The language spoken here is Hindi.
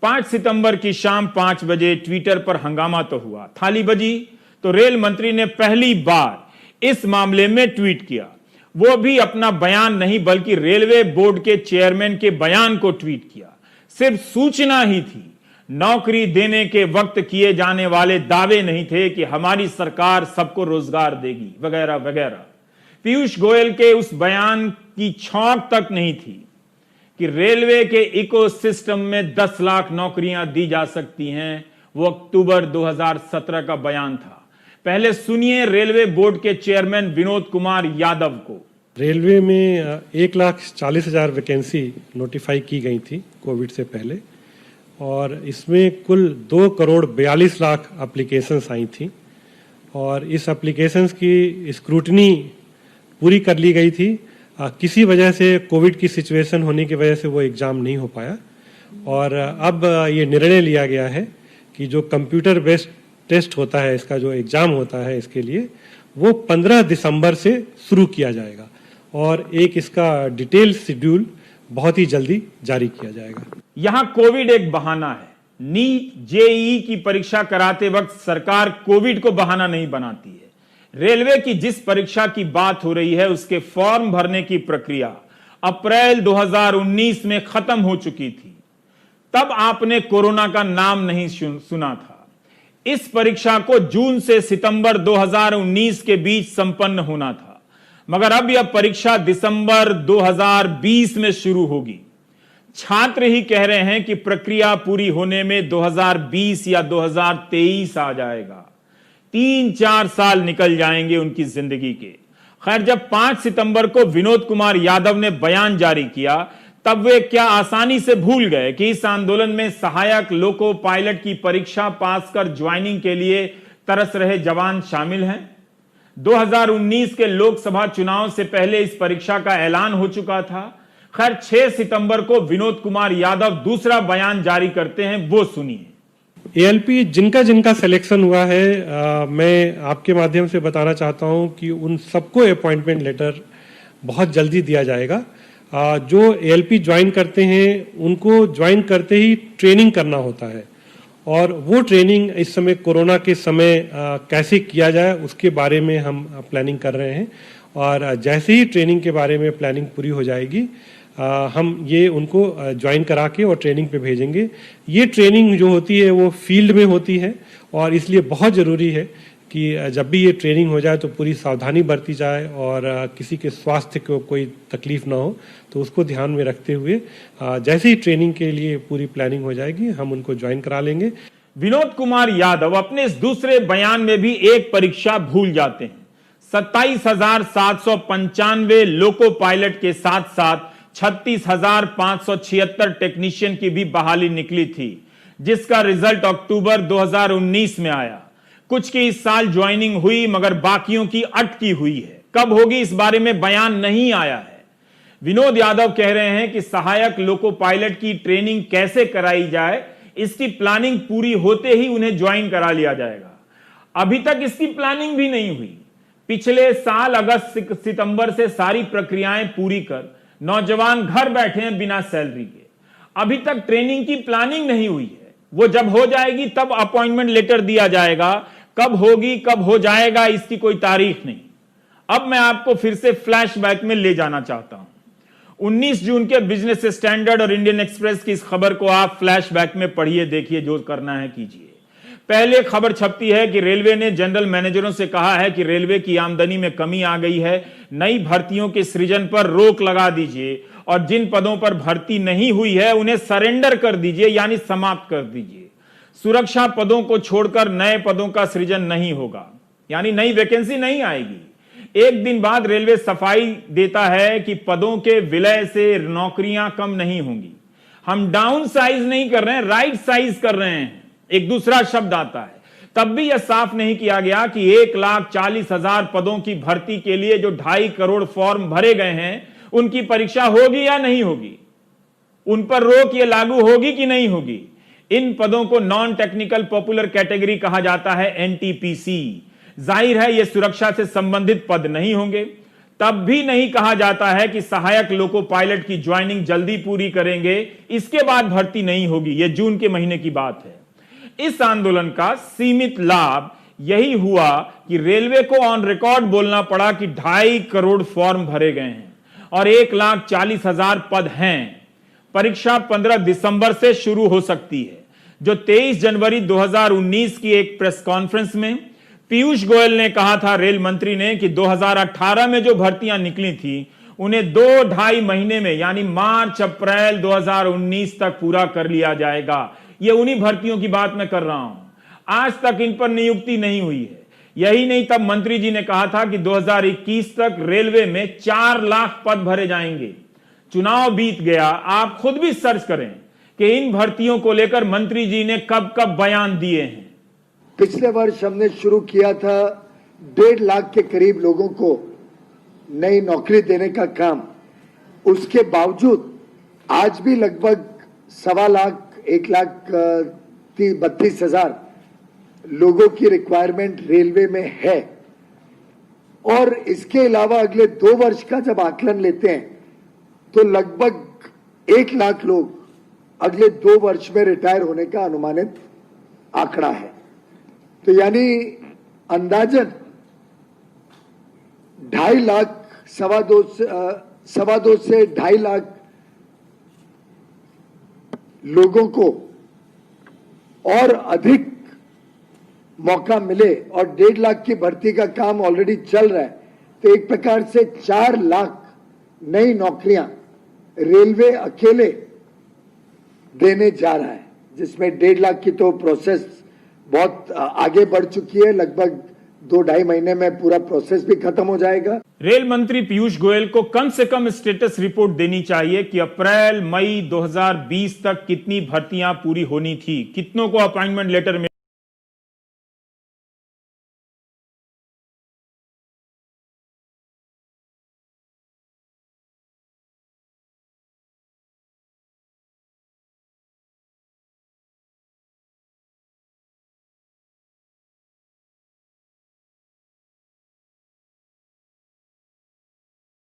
5 सितंबर की शाम 5 बजे ट्विटर पर हंगामा तो हुआ, थाली बजी तो रेल मंत्री ने पहली बार इस मामले में ट्वीट किया। वो भी अपना बयान नहीं बल्कि रेलवे बोर्ड के चेयरमैन के बयान को ट्वीट किया। सिर्फ सूचना ही थी, नौकरी देने के वक्त किए जाने वाले दावे नहीं थे कि हमारी सरकार सबको रोजगार देगी वगैरह वगैरह। पीयूष गोयल के उस बयान की छौंक तक नहीं थी कि रेलवे के इकोसिस्टम में 10 लाख नौकरियां दी जा सकती हैं। वो अक्टूबर 2017 का बयान था। पहले सुनिए रेलवे बोर्ड के चेयरमैन विनोद कुमार यादव को। रेलवे में 1,40,000 वैकेंसी नोटिफाई की गई थी कोविड से पहले, और इसमें कुल 2,42,00,000 एप्लीकेशंस आई थी, और इस एप्लीकेशंस की स्क्रूटनी पूरी कर ली गई थी। किसी वजह से कोविड की सिचुएशन होने की वजह से वो एग्ज़ाम नहीं हो पाया, और अब ये निर्णय लिया गया है कि जो कंप्यूटर बेस्ड टेस्ट होता है, इसका जो एग्ज़ाम होता है इसके लिए, वो 15 दिसंबर से शुरू किया जाएगा, और एक इसका डिटेल शेड्यूल बहुत ही जल्दी जारी किया जाएगा। यहां कोविड एक बहाना है। नीट जेईई की परीक्षा कराते वक्त सरकार कोविड को बहाना नहीं बनाती है। रेलवे की जिस परीक्षा की बात हो रही है उसके फॉर्म भरने की प्रक्रिया अप्रैल 2019 में खत्म हो चुकी थी। तब आपने कोरोना का नाम नहीं सुना था। इस परीक्षा को जून से सितंबर 2019 के बीच संपन्न होना था, मगर अब यह परीक्षा दिसंबर 2020 में शुरू होगी। छात्र ही कह रहे हैं कि प्रक्रिया पूरी होने में 2020 या 2023 आ जाएगा। 3-4 साल निकल जाएंगे उनकी जिंदगी के। खैर, जब 5 सितंबर को विनोद कुमार यादव ने बयान जारी किया, तब वे क्या आसानी से भूल गए कि इस आंदोलन में सहायक लोको पायलट की परीक्षा पास कर ज्वाइनिंग के लिए तरस रहे जवान शामिल हैं। 2019 के लोकसभा चुनाव से पहले इस परीक्षा का ऐलान हो चुका था। खैर, 6 सितंबर को विनोद कुमार यादव दूसरा बयान जारी करते हैं, वो सुनिए। एएलपी जिनका जिनका सिलेक्शन हुआ है, मैं आपके माध्यम से बताना चाहता हूं कि उन सबको अपॉइंटमेंट लेटर बहुत जल्दी दिया जाएगा। जो एएलपी ज्वाइन करते हैं उनको ज्वाइन करते ही ट्रेनिंग करना होता है, और वो ट्रेनिंग इस समय कोरोना के समय कैसे किया जाए उसके बारे में हम प्लानिंग कर रहे हैं, और जैसे ही ट्रेनिंग के बारे में प्लानिंग पूरी हो जाएगी हम ये उनको ज्वाइन करा के और ट्रेनिंग पे भेजेंगे। ये ट्रेनिंग जो होती है वो फील्ड में होती है, और इसलिए बहुत ज़रूरी है कि जब भी ये ट्रेनिंग हो जाए तो पूरी सावधानी बरती जाए, और किसी के स्वास्थ्य को कोई तकलीफ ना हो, तो उसको ध्यान में रखते हुए जैसे ही ट्रेनिंग के लिए पूरी प्लानिंग हो जाएगी हम उनको ज्वाइन करा लेंगे। विनोद कुमार यादव अपने इस दूसरे बयान में भी एक परीक्षा भूल जाते हैं। 27,795 लोको पायलट के साथ साथ 36,576 टेक्नीशियन की भी बहाली निकली थी, जिसका रिजल्ट अक्टूबर 2019 में आया। कुछ की इस साल ज्वाइनिंग हुई, मगर बाकियों की अटकी हुई है। कब होगी इस बारे में बयान नहीं आया है। विनोद यादव कह रहे हैं कि सहायक लोको पायलट की ट्रेनिंग कैसे कराई जाए, इसकी प्लानिंग पूरी होते ही उन्हें ज्वाइन करा लिया जाएगा। अभी तक इसकी प्लानिंग भी नहीं हुई। पिछले साल अगस्त सितंबर से सारी प्रक्रियाएं पूरी कर नौजवान घर बैठे हैं बिना सैलरी के। अभी तक ट्रेनिंग की प्लानिंग नहीं हुई है। वो जब हो जाएगी तब अपॉइंटमेंट लेटर दिया जाएगा। कब होगी, कब हो जाएगा, इसकी कोई तारीख नहीं। अब मैं आपको फिर से फ्लैशबैक में ले जाना चाहता हूं। 19 जून के बिजनेस स्टैंडर्ड और इंडियन एक्सप्रेस की इस खबर को आप फ्लैशबैक में पढ़िए, देखिए, जो करना है कीजिए। पहले खबर छपती है कि रेलवे ने जनरल मैनेजरों से कहा है कि रेलवे की आमदनी में कमी आ गई है, नई भर्तियों के सृजन पर रोक लगा दीजिए, और जिन पदों पर भर्ती नहीं हुई है उन्हें सरेंडर कर दीजिए, यानी समाप्त कर दीजिए। सुरक्षा पदों को छोड़कर नए पदों का सृजन नहीं होगा, यानी नई वैकेंसी नहीं आएगी। एक दिन बाद रेलवे सफाई देता है कि पदों के विलय से नौकरियां कम नहीं होंगी। हम डाउन साइज नहीं कर रहे हैं, राइट साइज कर रहे हैं। एक दूसरा शब्द आता है। तब भी यह साफ नहीं किया गया कि 1,40,000 पदों की भर्ती के लिए जो 2.5 करोड़ फॉर्म भरे गए हैं उनकी परीक्षा होगी या नहीं होगी, उन पर रोक ये लागू होगी कि नहीं होगी। इन पदों को नॉन टेक्निकल पॉपुलर कैटेगरी कहा जाता है, एनटीपीसी। जाहिर है ये सुरक्षा से संबंधित पद नहीं होंगे। तब भी नहीं कहा जाता है कि सहायक लोको पायलट की ज्वाइनिंग जल्दी पूरी करेंगे, इसके बाद भर्ती नहीं होगी। यह जून के महीने की बात है। इस आंदोलन का सीमित लाभ यही हुआ कि रेलवे को ऑन रिकॉर्ड बोलना पड़ा कि 2.5 करोड़ फॉर्म भरे गए हैं और 1,40,000 पद हैं। परीक्षा 15 दिसंबर से शुरू हो सकती है। जो 23 जनवरी 2019 की एक प्रेस कॉन्फ्रेंस में पीयूष गोयल ने कहा था, रेल मंत्री ने, कि 2018 में जो भर्तियां निकली थी उन्हें 2-2.5 महीने में यानी मार्च अप्रैल 2019 तक पूरा कर लिया जाएगा। यह उन्हीं भर्तियों की बात मैं कर रहा हूं। आज तक इन पर नियुक्ति नहीं हुई है। यही नहीं, तब मंत्री जी ने कहा था कि 2021 तक रेलवे में 4 लाख पद भरे जाएंगे। चुनाव बीत गया, आप खुद भी सर्च करें कि इन भर्तियों को लेकर मंत्री जी ने कब कब बयान दिए हैं। पिछले वर्ष हमने शुरू किया था 1.5 लाख के करीब लोगों को नई नौकरी देने का काम। उसके बावजूद आज भी लगभग 1.25 लाख 1,32,000 लोगों की रिक्वायरमेंट रेलवे में है। और इसके अलावा अगले 2 वर्ष का जब आकलन लेते हैं तो लगभग 1 लाख लोग अगले 2 वर्ष में रिटायर होने का अनुमानित आंकड़ा है। तो यानी अंदाजन 2.5 लाख 2.25 से 2.5 लाख लोगों को और अधिक मौका मिले और 1.5 लाख की भर्ती का काम ऑलरेडी चल रहा है, तो एक प्रकार से 4 लाख नई नौकरियां रेलवे अकेले देने जा रहा है, जिसमें 1.5 लाख की तो प्रोसेस बहुत आगे बढ़ चुकी है। लगभग 2-2.5 महीने में पूरा प्रोसेस भी खत्म हो जाएगा। रेल मंत्री पीयूष गोयल को कम से कम स्टेटस रिपोर्ट देनी चाहिए कि अप्रैल मई 2020 तक कितनी भर्तियां पूरी होनी थी, कितनों को अपॉइंटमेंट लेटर